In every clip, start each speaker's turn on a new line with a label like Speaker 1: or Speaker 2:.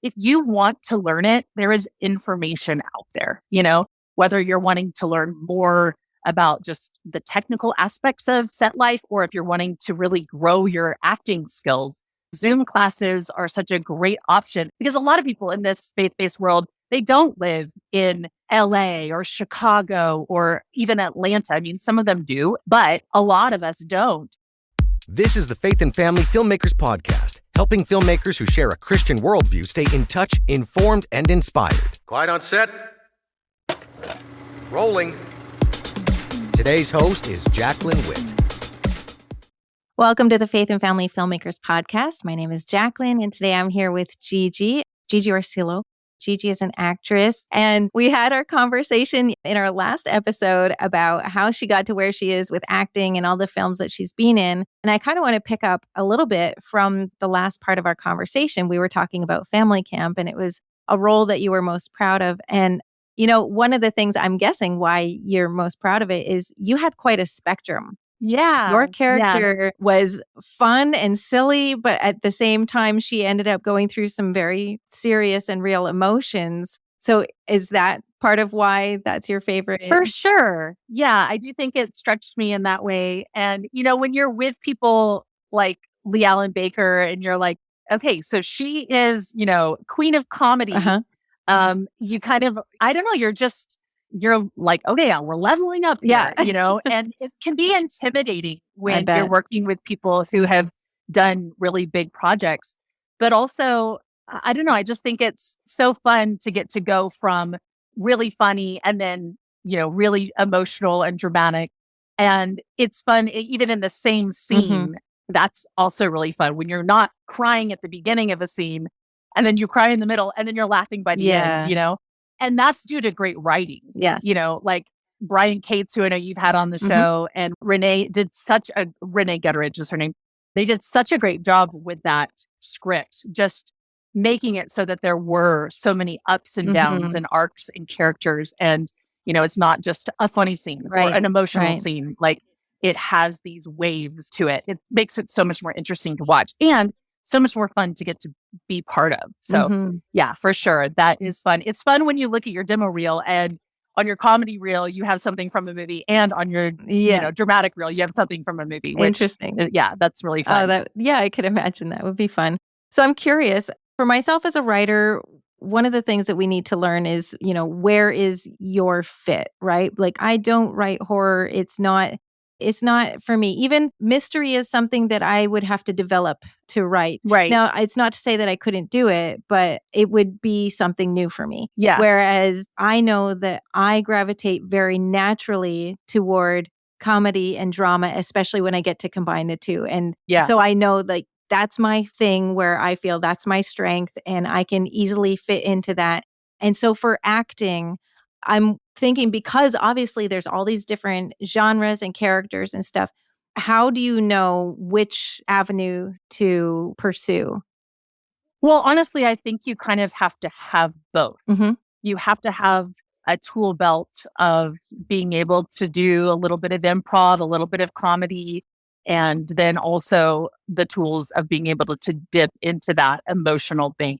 Speaker 1: if you want to learn it, there is information out there, whether you're wanting to learn more about just the technical aspects of set life, or if you're wanting to really grow your acting skills. Zoom classes are such a great option because a lot of people in this faith-based world, they don't live in LA or Chicago or even Atlanta. I mean, some of them do, but a lot of us don't.
Speaker 2: This is the Faith and Family Filmmakers Podcast, helping filmmakers who share a Christian worldview stay in touch, informed, and inspired. Quiet on set. Rolling. Today's host is Jaclyn Witt.
Speaker 3: Welcome to the Faith and Family Filmmakers Podcast. My name is Jaclyn, and today I'm here with Gigi Orsillo. Gigi is an actress, and we had our conversation in our last episode about how she got to where she is with acting and all the films that she's been in. And I kind of want to pick up a little bit from the last part of our conversation. We were talking about family camp, and it was a role that you were most proud of. And, one of the things I'm guessing why you're most proud of it is you had quite a spectrum.
Speaker 1: Yeah.
Speaker 3: Your character was fun and silly, but at the same time, she ended up going through some very serious and real emotions. So is that part of why that's your favorite?
Speaker 1: For sure. Yeah, I do think it stretched me in that way. And, when you're with people like Lee Allen Baker and you're like, okay, so she is, queen of comedy. You kind of, I don't know, you're like, okay, yeah, we're leveling up here, and it can be intimidating when you're working with people who have done really big projects. But also, I don't know, I just think it's so fun to get to go from really funny and then, really emotional and dramatic. And it's fun, even in the same scene, that's also really fun when you're not crying at the beginning of a scene and then you cry in the middle and then you're laughing by the end, And that's due to great writing.
Speaker 3: Yes.
Speaker 1: Like Brian Cates, who I know you've had on the show, and Renee Gutteridge is her name. They did such a great job with that script, just making it so that there were so many ups and downs and arcs and characters. And, it's not just a funny scene or an emotional scene. Like it has these waves to it. It makes it so much more interesting to watch and so much more fun to get to be part of. So yeah, for sure. That is fun. It's fun when you look at your demo reel and on your comedy reel, you have something from a movie and on your dramatic reel, you have something from a movie.
Speaker 3: Interesting.
Speaker 1: Yeah, that's really fun.
Speaker 3: I could imagine that would be fun. So I'm curious, for myself as a writer, one of the things that we need to learn is, where is your fit, right? Like I don't write horror. It's not for me. Even mystery is something that I would have to develop to write.
Speaker 1: Right.
Speaker 3: Now, it's not to say that I couldn't do it, but it would be something new for me.
Speaker 1: Yeah.
Speaker 3: Whereas I know that I gravitate very naturally toward comedy and drama, especially when I get to combine the two. And so I know like that's my thing where I feel that's my strength and I can easily fit into that. And so for acting, I'm thinking because obviously there's all these different genres and characters and stuff. How do you know which avenue to pursue?
Speaker 1: Well, honestly, I think you kind of have to have both. You have to have a tool belt of being able to do a little bit of improv, a little bit of comedy, and then also the tools of being able to dip into that emotional thing,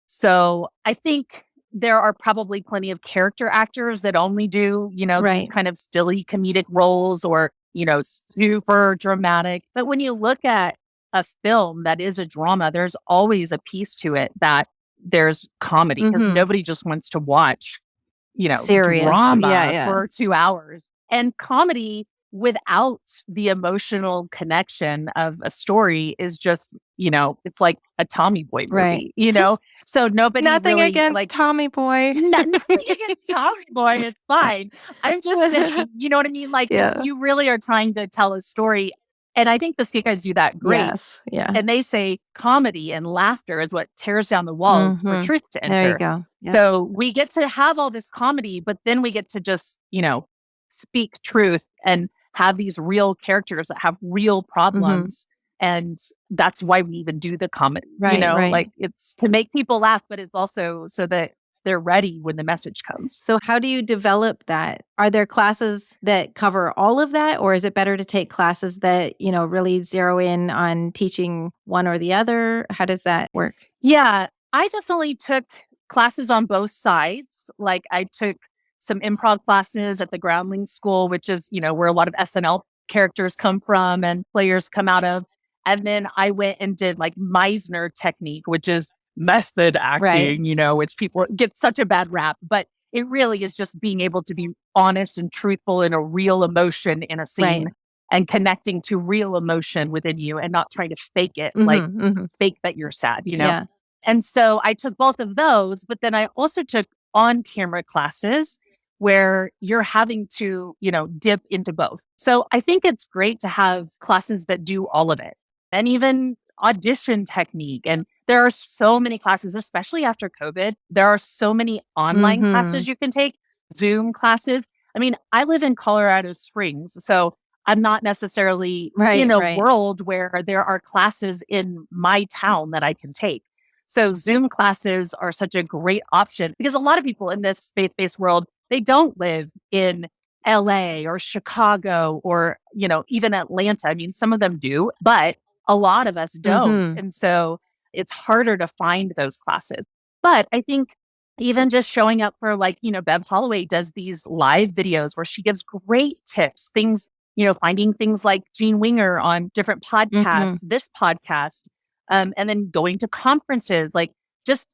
Speaker 1: So I think there are probably plenty of character actors that only do, these kind of silly comedic roles or, super dramatic. But when you look at a film that is a drama, there's always a piece to it that there's comedy because nobody just wants to watch,
Speaker 3: serious
Speaker 1: drama for 2 hours. And comedy without the emotional connection of a story is just, it's like a Tommy Boy movie, So nobody
Speaker 3: nothing
Speaker 1: really,
Speaker 3: against Tommy Boy.
Speaker 1: Nothing against Tommy Boy. It's fine. I'm just saying, you know what I mean? Like you really are trying to tell a story. And I think the skit guys do that great.
Speaker 3: Yes. Yeah.
Speaker 1: And they say comedy and laughter is what tears down the walls for truth to enter.
Speaker 3: There you go. Yep.
Speaker 1: So we get to have all this comedy, but then we get to just, speak truth and have these real characters that have real problems. And that's why we even do the comedy, like it's to make people laugh, but it's also so that they're ready when the message comes.
Speaker 3: So how do you develop that? Are there classes that cover all of that? Or is it better to take classes that, really zero in on teaching one or the other? How does that work?
Speaker 1: Yeah, I definitely took classes on both sides. Like I took some improv classes at the Groundling School, which is, where a lot of SNL characters come from and players come out of. And then I went and did like Meisner technique, which is method
Speaker 3: Right.
Speaker 1: acting, which people get such a bad rap, but it really is just being able to be honest and truthful in a real emotion in a
Speaker 3: Right.
Speaker 1: scene and connecting to real emotion within you and not trying to fake it, like
Speaker 3: Mm-hmm, mm-hmm.
Speaker 1: fake that you're sad.
Speaker 3: Yeah.
Speaker 1: And so I took both of those, but then I also took on camera classes where you're having to, dip into both. So I think it's great to have classes that do all of it and even audition technique. And there are so many classes, especially after COVID. There are so many online
Speaker 3: Mm-hmm.
Speaker 1: classes you can take, Zoom classes. I mean, I live in Colorado Springs, so I'm not necessarily in
Speaker 3: Right.
Speaker 1: a
Speaker 3: Right.
Speaker 1: world where there are classes in my town that I can take. So Zoom classes are such a great option because a lot of people in this faith-based world, they don't live in LA or Chicago or, even Atlanta. I mean, some of them do, but a lot of us don't.
Speaker 3: Mm-hmm.
Speaker 1: And so it's harder to find those classes. But I think even just showing up for like, Bev Holloway does these live videos where she gives great tips, things, finding things like Gene Winger on different
Speaker 3: Mm-hmm.
Speaker 1: podcasts, this podcast, and then going to conferences, like just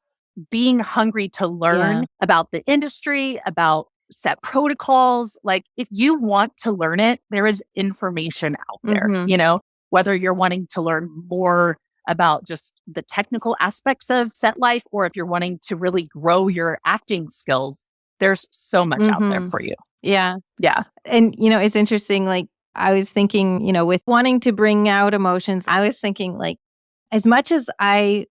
Speaker 1: being hungry to
Speaker 3: Yeah.
Speaker 1: learn about the industry, about set protocols. Like if you want to learn it, there is information out there,
Speaker 3: Mm-hmm.
Speaker 1: whether you're wanting to learn more about just the technical aspects of set life, or if you're wanting to really grow your acting skills, there's so much out there
Speaker 3: Mm-hmm.
Speaker 1: for you.
Speaker 3: Yeah.
Speaker 1: Yeah.
Speaker 3: And, it's interesting. Like, I was thinking, with wanting to bring out emotions, I was thinking, like, as much as I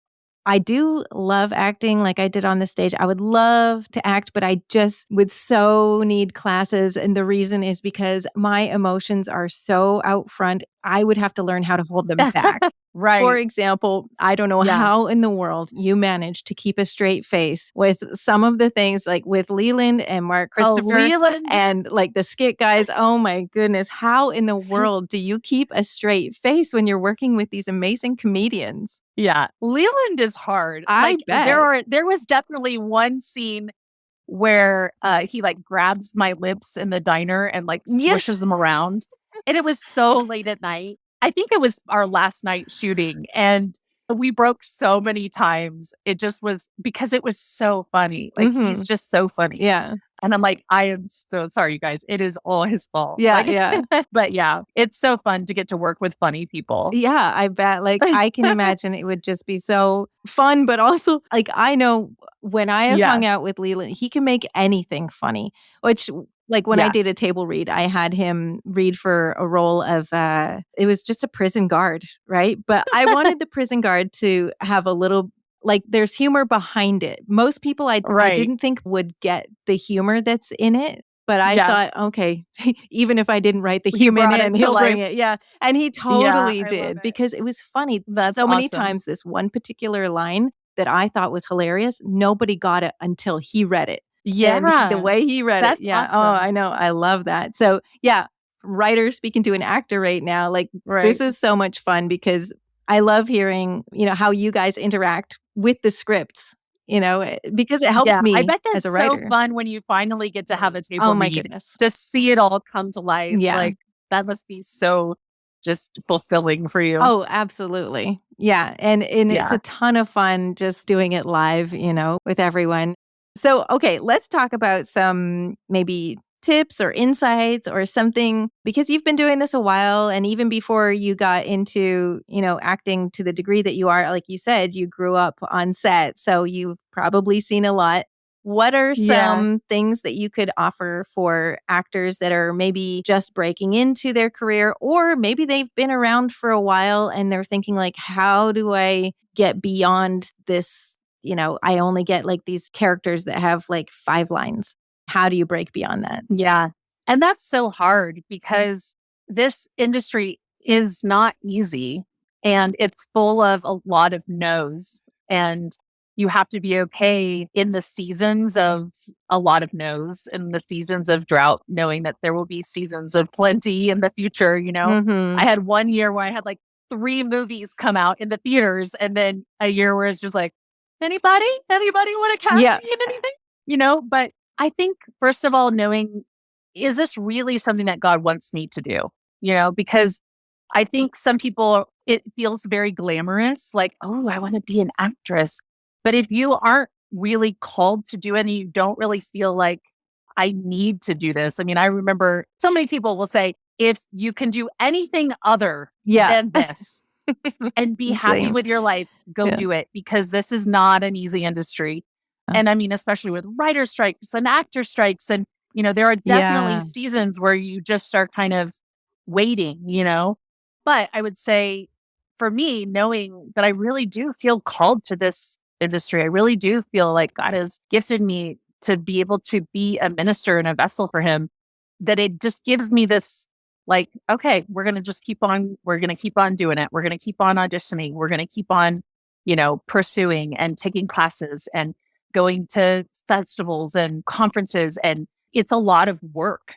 Speaker 3: do love acting like I did on the stage. I would love to act, but I just would so need classes. And the reason is because my emotions are so out front. I would have to learn how to hold them back. For
Speaker 1: Right.
Speaker 3: example, I don't know
Speaker 1: Yeah.
Speaker 3: how in the world you manage to keep a straight face with some of the things like with Leland and Mark
Speaker 1: Oh,
Speaker 3: Christopher
Speaker 1: Leland.
Speaker 3: and like the skit guys. Oh my goodness. How in the world do you keep a straight face when you're working with these amazing comedians?
Speaker 1: Yeah. Leland is hard.
Speaker 3: I
Speaker 1: Like
Speaker 3: bet.
Speaker 1: there was definitely one scene where he like grabs my lips in the diner and like
Speaker 3: Yes.
Speaker 1: swishes them around. And it was so late at night. I think it was our last night shooting and we broke so many times. It just was because it was so funny. Like he's
Speaker 3: Mhm.
Speaker 1: just so funny.
Speaker 3: Yeah.
Speaker 1: And I'm like, I am so sorry, you guys. It is all his fault.
Speaker 3: Yeah,
Speaker 1: Like,
Speaker 3: yeah.
Speaker 1: but yeah, it's so fun to get to work with funny people.
Speaker 3: Yeah, I bet, like, I can imagine it would just be so fun, but also, like, I know when I have
Speaker 1: Yeah.
Speaker 3: hung out with Leland, he can make anything funny, which like, when I
Speaker 1: Yeah.
Speaker 3: did a table read, I had him read for a role of, it was just a prison guard, right? But I wanted the prison guard to have a little like, there's humor behind it. Most people I
Speaker 1: Right.
Speaker 3: didn't think would get the humor that's in it, but I
Speaker 1: Yeah.
Speaker 3: thought, "Okay, even if I didn't write the
Speaker 1: You
Speaker 3: humor
Speaker 1: brought
Speaker 3: in,
Speaker 1: it to
Speaker 3: he'll bring
Speaker 1: life.
Speaker 3: it." Yeah, and he
Speaker 1: Yeah.
Speaker 3: totally
Speaker 1: I love
Speaker 3: did
Speaker 1: it.
Speaker 3: because it was funny.
Speaker 1: That's
Speaker 3: So many
Speaker 1: awesome.
Speaker 3: times this one particular line that I thought was hilarious, nobody got it until he read it. And the
Speaker 1: Yeah.
Speaker 3: way he read it,
Speaker 1: That's
Speaker 3: yeah. Oh,
Speaker 1: awesome.
Speaker 3: I know. I love that. So, yeah, writer speaking to an actor right now, like this
Speaker 1: Right.
Speaker 3: is so much fun because I love hearing, how you guys interact with the scripts, because it helps
Speaker 1: Yeah. I
Speaker 3: me
Speaker 1: bet
Speaker 3: as
Speaker 1: that's
Speaker 3: a
Speaker 1: so
Speaker 3: writer.
Speaker 1: fun when you finally get to have a
Speaker 3: Oh
Speaker 1: table
Speaker 3: my
Speaker 1: read
Speaker 3: goodness.
Speaker 1: to see it all come to life.
Speaker 3: Yeah.
Speaker 1: Like that must be so just fulfilling for you.
Speaker 3: Oh, absolutely. Yeah, and it's
Speaker 1: Yeah.
Speaker 3: a ton of fun just doing it live, with everyone. So, okay, let's talk about some maybe tips or insights or something because you've been doing this a while and even before you got into, acting to the degree that you are, like you said, you grew up on set, so you've probably seen a lot. What are
Speaker 1: Yeah.
Speaker 3: some things that you could offer for actors that are maybe just breaking into their career, or maybe they've been around for a while and they're thinking, like, how do I get beyond this? I only get like these characters that have like 5 lines. How do you break beyond that?
Speaker 1: Yeah. And that's so hard because this industry is not easy and it's full of a lot of no's. And you have to be okay in the seasons of a lot of no's and the seasons of drought, knowing that there will be seasons of plenty in the future. I
Speaker 3: Mhm.
Speaker 1: had one year where I had like 3 movies come out in the theaters and then a year where it's just like, Anybody want to cast
Speaker 3: Yeah.
Speaker 1: me in anything? But I think, first of all, knowing, is this really something that God wants me to do? Because I think some people, it feels very glamorous, like, oh, I want to be an actress. But if you aren't really called to do it and you don't really feel like, I need to do this. I mean, I remember so many people will say, if you can do anything other
Speaker 3: Yeah.
Speaker 1: than this and be happy
Speaker 3: Same.
Speaker 1: with your life, go
Speaker 3: Yeah.
Speaker 1: do it, because this is not an easy industry.
Speaker 3: Uh,
Speaker 1: And I mean, especially with writer strikes and actor strikes. And, there are definitely
Speaker 3: Yeah.
Speaker 1: seasons where you just are kind of waiting. But I would say, for me, knowing that I really do feel called to this industry, I really do feel like God has gifted me to be able to be a minister and a vessel for Him, that it just gives me this, like, okay, we're going to keep on doing it. We're going to keep on auditioning. We're going to keep on, pursuing and taking classes and going to festivals and conferences. And it's a lot of work.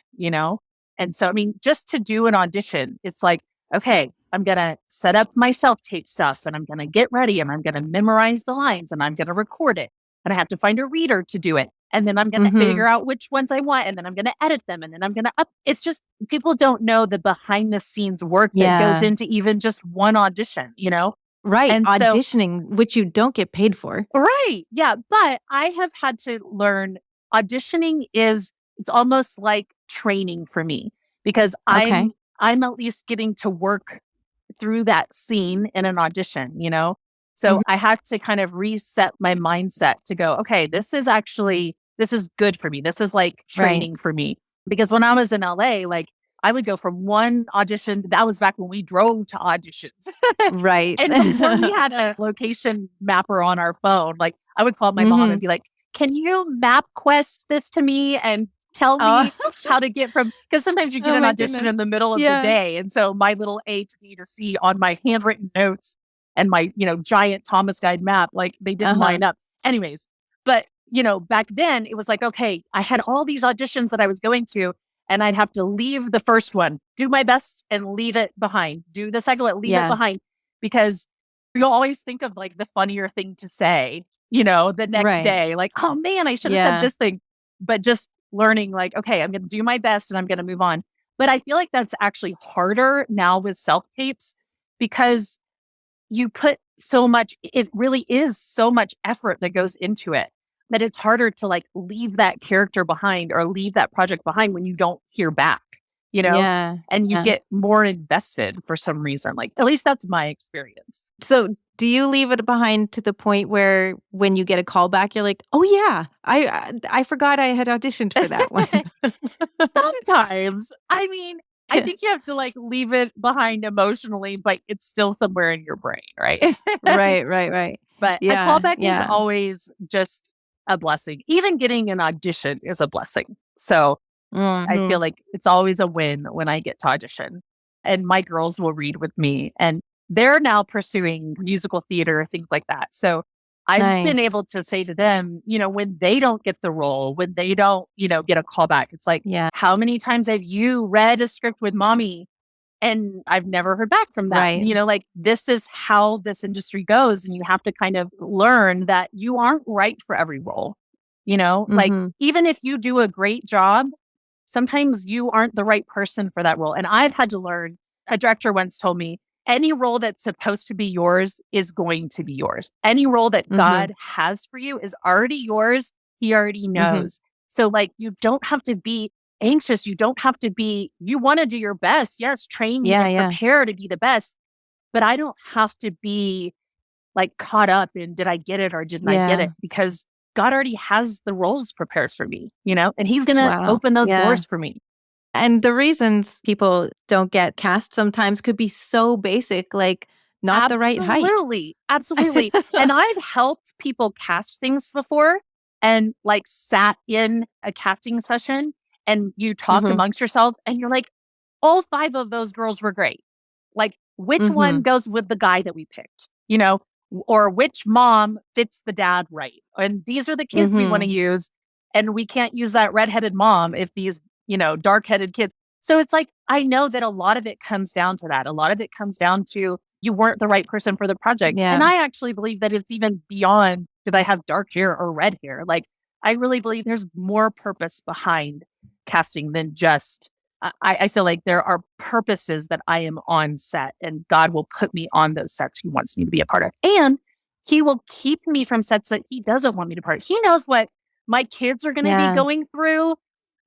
Speaker 1: And so, I mean, just to do an audition, it's like, okay, I'm going to set up my self tape stuff and I'm going to get ready and I'm going to memorize the lines and I'm going to record it. And I have to find a reader to do it. And then I'm going to
Speaker 3: Mm-hmm.
Speaker 1: figure out which ones I want. And then I'm going to edit them. And then I'm going to it's just, people don't know the behind the scenes work that goes
Speaker 3: Yeah.
Speaker 1: into even just one audition.
Speaker 3: Right.
Speaker 1: And so,
Speaker 3: Auditioning, which you don't get paid for.
Speaker 1: right. Yeah. But I have had to learn, auditioning it's almost like training for me, because
Speaker 3: Okay.
Speaker 1: I'm at least getting to work through that scene in an audition. So
Speaker 3: Mhm.
Speaker 1: I had to kind of reset my mindset to go, okay, this is good for me. This is like
Speaker 3: Right.
Speaker 1: training for me. Because when I was in LA, like, I would go from one audition, that was back when we drove to auditions.
Speaker 3: Right.
Speaker 1: And before we had a location mapper on our phone, like, I would call my mom and
Speaker 3: Hmm.
Speaker 1: be like, can you map quest this to me and tell
Speaker 3: Oh,
Speaker 1: me how to get from, because sometimes you get
Speaker 3: oh
Speaker 1: an
Speaker 3: my
Speaker 1: audition in
Speaker 3: goodness.
Speaker 1: the middle of the
Speaker 3: Yeah.
Speaker 1: day. And so my little A to B to C on my handwritten notes and my, giant Thomas Guide map, like, they didn't
Speaker 3: Uh-huh.
Speaker 1: line up. Anyways, but, back then it was like, okay, I had all these auditions that I was going to, and I'd have to leave the first one, do my best and leave it behind, do the second one, leave it
Speaker 3: Yeah.
Speaker 1: behind, because you'll always think of like the funnier thing to say, the next
Speaker 3: Right.
Speaker 1: day, like, oh man, I should have said
Speaker 3: Yeah.
Speaker 1: this thing. But just learning, like, okay, I'm going to do my best and I'm going to move on. But I feel like that's actually harder now with self tapes, because you put so much, it really is so much effort that goes into it, that it's harder to like leave that character behind or leave that project behind when you don't hear back, you know,
Speaker 3: Yeah.
Speaker 1: and you
Speaker 3: Yeah.
Speaker 1: get more invested for some reason. Like, at least that's my experience.
Speaker 3: So do you leave it behind to the point where when you get a call back, you're like, oh yeah, I forgot I had auditioned for that one.
Speaker 1: Sometimes, I mean, I think you have to like leave it behind emotionally, but it's still somewhere in your brain, right?
Speaker 3: Right, right, right.
Speaker 1: But a
Speaker 3: Yeah,
Speaker 1: callback is
Speaker 3: yeah.
Speaker 1: always just a blessing. Even getting an audition is a blessing. So I feel
Speaker 3: Mhm.
Speaker 1: like it's always a win when I get to audition. And my girls will read with me, and they're now pursuing musical theater, things like that. So I've been
Speaker 3: Nice.
Speaker 1: able to say to them, when they don't get the role, when they don't, get a callback, it's like,
Speaker 3: Yeah,
Speaker 1: how many times have you read a script with mommy and I've never heard back from that?
Speaker 3: right.
Speaker 1: Like, this is how this industry goes. And you have to kind of learn that you aren't right for every role. Like,
Speaker 3: Mhm.
Speaker 1: even if you do a great job, sometimes you aren't the right person for that role. And I've had to learn, a director once told me, any role that's supposed to be yours is going to be yours. Any role that
Speaker 3: Mhm.
Speaker 1: God has for you is already yours. He already
Speaker 3: Mhm.
Speaker 1: knows. So, like, you don't have to be anxious. You don't have to be, you want to do your best. Yes, train me
Speaker 3: Yeah,
Speaker 1: and
Speaker 3: yeah.
Speaker 1: prepare to be the best. But I don't have to be like caught up in, did I get it or didn't I get
Speaker 3: Yeah.
Speaker 1: it? Because God already has the roles prepared for me, and He's going to
Speaker 3: Wow.
Speaker 1: open those
Speaker 3: Yeah.
Speaker 1: doors for me.
Speaker 3: And the reasons people don't get cast sometimes could be so basic, like not the right height.
Speaker 1: Absolutely. Absolutely. And I've helped people cast things before, and like sat in a casting session and you talk
Speaker 3: Mhm.
Speaker 1: amongst yourself and you're like, all five of those girls were great. Like, which one
Speaker 3: Mhm.
Speaker 1: goes with the guy that we picked, or which mom fits the dad right? And these are the kids we want to
Speaker 3: Mhm.
Speaker 1: use. And we can't use that redheaded mom if these, dark headed kids. So it's like, I know that a lot of it comes down to that. A lot of it comes down to, you weren't the right person for the project.
Speaker 3: Yeah.
Speaker 1: And I actually believe that it's even beyond did I have dark hair or red hair? Like, I really believe there's more purpose behind casting than just, I feel like there are purposes that I am on set, and God will put me on those sets He wants me to be a part of. And He will keep me from sets that He doesn't want me to part of. He knows what my kids are going to be
Speaker 3: Yeah.
Speaker 1: going through,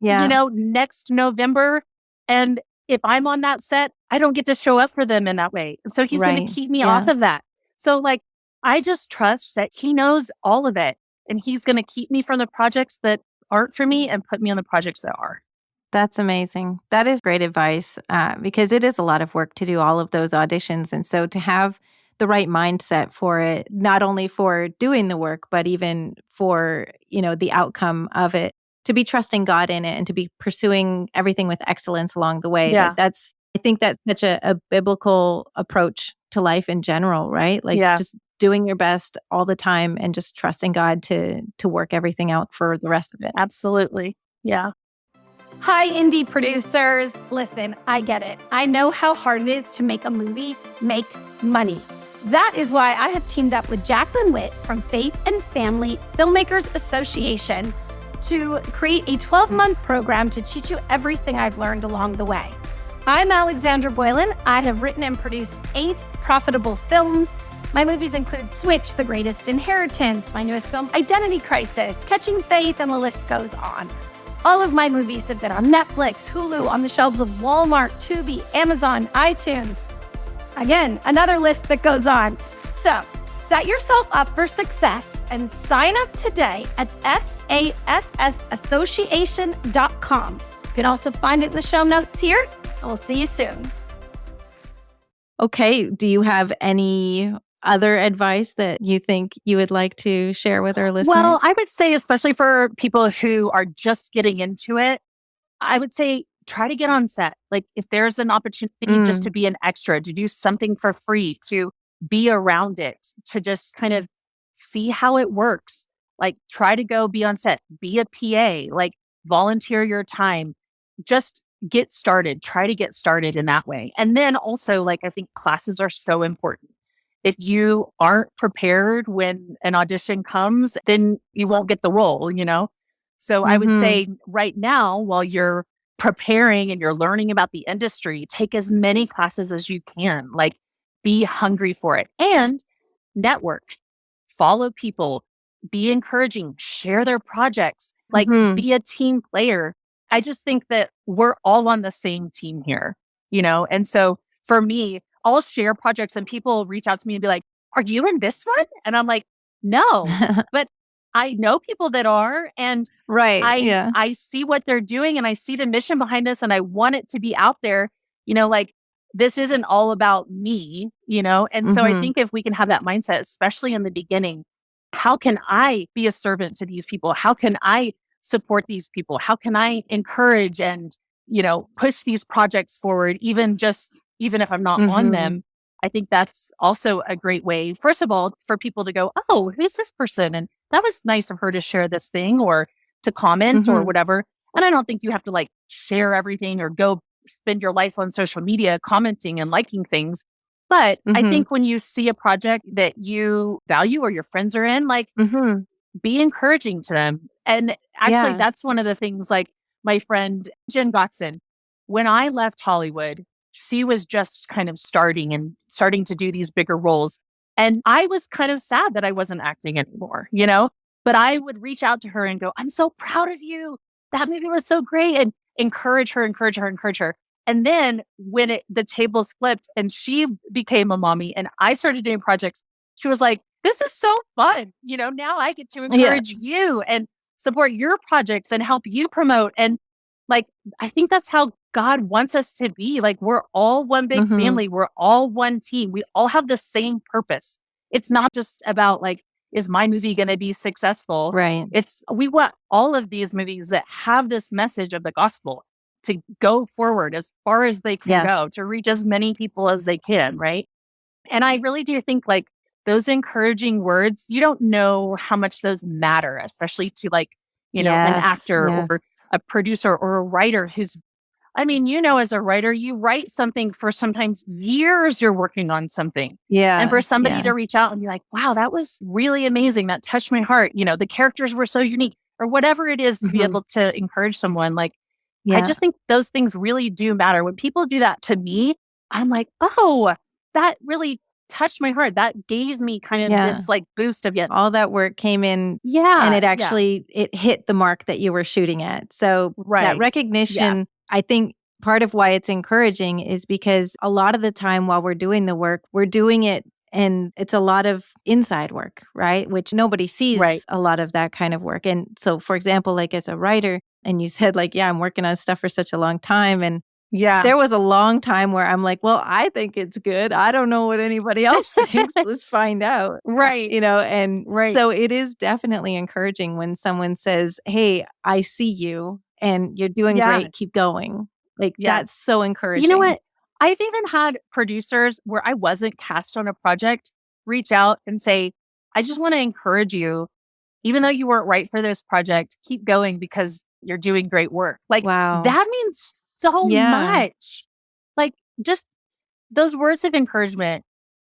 Speaker 3: Yeah.
Speaker 1: next November. And if I'm on that set, I don't get to show up for them in that way. And so He's going to
Speaker 3: Right.
Speaker 1: keep me
Speaker 3: Yeah.
Speaker 1: off of that. So like, I just trust that He knows all of it, and He's going to keep me from the projects that aren't for me and put me on the projects that are.
Speaker 3: That's amazing. That is great advice because it is a lot of work to do all of those auditions. And so to have the right mindset for it, not only for doing the work, but even for, the outcome of it, to be trusting God in it and to be pursuing everything with excellence along the way.
Speaker 1: Yeah.
Speaker 3: I think that's such a biblical approach to life in general, right? Like
Speaker 1: Yeah.
Speaker 3: just doing your best all the time and just trusting God to work everything out for the rest of it.
Speaker 1: Absolutely. Yeah.
Speaker 4: Hi, indie producers. Listen, I get it. I know how hard it is to make a movie make money. That is why I have teamed up with Jaclyn Witt from Faith and Family Filmmakers Association to create a 12-month program to teach you everything I've learned along the way. I'm Alexandra Boylan. I have written and produced 8 profitable films. My movies include Switch, The Greatest Inheritance, my newest film, Identity Crisis, Catching Faith, and the list goes on. All of my movies have been on Netflix, Hulu, on the shelves of Walmart, Tubi, Amazon, iTunes. Again, another list that goes on. So, set yourself up for success and sign up today at FAFFassociation.com. You can also find it in the show notes here, and we'll see you soon.
Speaker 3: Okay. Do you have any other advice that you think you would like to share with our listeners?
Speaker 1: Well, I would say, especially for people who are just getting into it, I would say try to get on set. Like, if there's an opportunity just to be an extra, to do something for free, to be around it, to just kind of see how it works. Like, try to go be on set, be a PA, like volunteer your time, just get started, try to get started in that way. And then also, like, I think classes are so important. If you aren't prepared when an audition comes, then you won't get the role, So I would say right now, while you're preparing and you're learning about the industry, take as many classes as you can. Like, be hungry for it and network, follow people, be encouraging, share their projects, like be a team player. I just think that we're all on the same team here, And so for me, I'll share projects and people reach out to me and be like, "Are you in this one?" And I'm like, "No," but I know people that are, and
Speaker 3: Right. Yeah.
Speaker 1: I see what they're doing and I see the mission behind this, and I want it to be out there, like, this isn't all about me, And so I think if we can have that mindset, especially in the beginning, how can I be a servant to these people? How can I support these people? How can I encourage and, push these projects forward, even if I'm not on them? I think that's also a great way, first of all, for people to go, "Oh, who's this person? And that was nice of her to share this thing or to comment or whatever." And I don't think you have to like share everything or go spend your life on social media commenting and liking things. But I think when you see a project that you value or your friends are in, like, be encouraging to them. And actually,
Speaker 3: Yeah.
Speaker 1: that's one of the things, like, my friend Jen Gotson, when I left Hollywood, she was just kind of starting to do these bigger roles. And I was kind of sad that I wasn't acting anymore, But I would reach out to her and go, "I'm so proud of you. That movie was so great." And encourage her, encourage her, encourage her. And then when the tables flipped and she became a mommy and I started doing projects, she was like, "This is so fun. Now I get to
Speaker 3: Yeah.
Speaker 1: encourage you and support your projects and help you promote." And like, I think that's how God wants us to be. Like, we're all one big family. We're all one team. We all have the same purpose. It's not just about like, is my movie going to be successful?
Speaker 3: Right.
Speaker 1: We want all of these movies that have this message of the gospel to go forward as far as they can go, to reach as many people as they can, right? And I really do think like those encouraging words, you don't know how much those matter, especially to like, an actor or a producer or a writer who's I mean, as a writer, you write something for sometimes years you're working on something. And
Speaker 3: Yeah.
Speaker 1: for somebody
Speaker 3: Yeah.
Speaker 1: to reach out and be like, wow, that was really amazing. That touched my heart. The characters were so unique or whatever it is to be
Speaker 3: Mhm.
Speaker 1: able to encourage someone. Like, I
Speaker 3: Yeah.
Speaker 1: just think those things really do matter. When people do that to me, I'm like, oh, that really touched my heart. That gave me kind of
Speaker 3: Yeah.
Speaker 1: this like boost of, yeah,
Speaker 3: All that work came in and
Speaker 1: yeah,
Speaker 3: it hit the mark that you were shooting at. So that
Speaker 1: right. Yeah,
Speaker 3: recognition, I think part of why it's encouraging is because a lot of the time while we're doing the work, we're doing it and it's a lot of inside work, right? Which nobody
Speaker 1: right.
Speaker 3: sees a lot of that kind of work. And so, for example, like as a writer, and you said, like, yeah, I'm working on stuff for such a long time. And
Speaker 1: Yeah.
Speaker 3: there was a long time where I'm like, well, I think it's good. I don't know what anybody else thinks. Let's find out.
Speaker 1: Right.
Speaker 3: And
Speaker 1: Right.
Speaker 3: so it is definitely encouraging when someone says, hey, I see you and you're doing
Speaker 1: Yeah.
Speaker 3: great. Keep going. Like,
Speaker 1: Yeah.
Speaker 3: that's so
Speaker 1: You know
Speaker 3: encouraging.
Speaker 1: what? I've even had producers where I wasn't cast on a project reach out and say, I just want to encourage you, even though you weren't right for this project, keep going because you're doing great work. Like,
Speaker 3: Wow.
Speaker 1: that means so
Speaker 3: Yeah.
Speaker 1: much. Like, just those words of encouragement,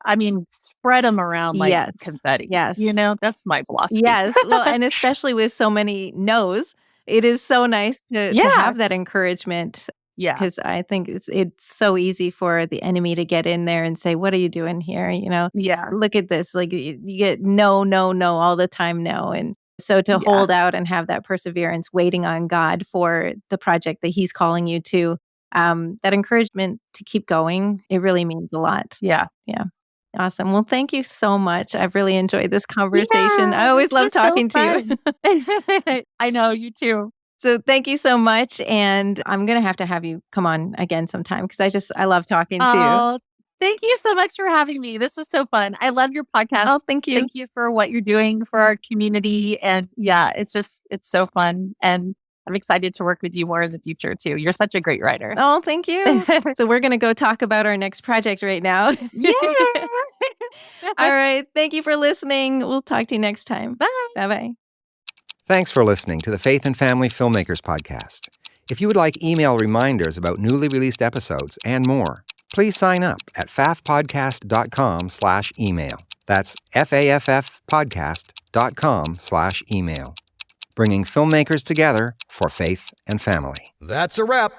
Speaker 1: I mean, spread them around like
Speaker 3: Yes.
Speaker 1: confetti.
Speaker 3: Yes.
Speaker 1: That's my philosophy.
Speaker 3: Yes. Well, and especially with so many no's, it is so nice to
Speaker 1: Yeah.
Speaker 3: have that encouragement
Speaker 1: Yeah.
Speaker 3: because I think it's so easy for the enemy to get in there and say, "What are you doing here?"
Speaker 1: Yeah.
Speaker 3: Look at this. Like you get no, no, no all the time, no. And so to
Speaker 1: Yeah.
Speaker 3: hold out and have that perseverance, waiting on God for the project that He's calling you to, that encouragement to keep going, it really means a lot.
Speaker 1: Yeah.
Speaker 3: Yeah. Awesome. Well, thank you so much. I've really enjoyed this conversation. I
Speaker 1: Yeah.
Speaker 3: always
Speaker 1: This
Speaker 3: love
Speaker 1: was so
Speaker 3: talking to
Speaker 1: fun.
Speaker 3: you.
Speaker 1: I know, you too.
Speaker 3: So thank you so much. And I'm going to have you come on again sometime because I love talking to you.
Speaker 1: Oh, thank you so much for having me. This was so fun. I love your podcast.
Speaker 3: Oh, thank you.
Speaker 1: Thank you for what you're doing for our community. And yeah, it's so fun. And I'm excited to work with you more in the future too. You're such a great writer.
Speaker 3: Oh, thank you. So we're going to go talk about our next project right now.
Speaker 1: Yeah.
Speaker 3: All right. Thank you for listening. We'll talk to you next time.
Speaker 1: Bye.
Speaker 3: Bye-bye.
Speaker 2: Thanks for listening to the Faith and Family Filmmakers podcast. If you would like email reminders about newly released episodes and more, please sign up at faffpodcast.com/email. That's faffpodcast.com/email. Bringing filmmakers together for faith and family.
Speaker 5: That's a wrap.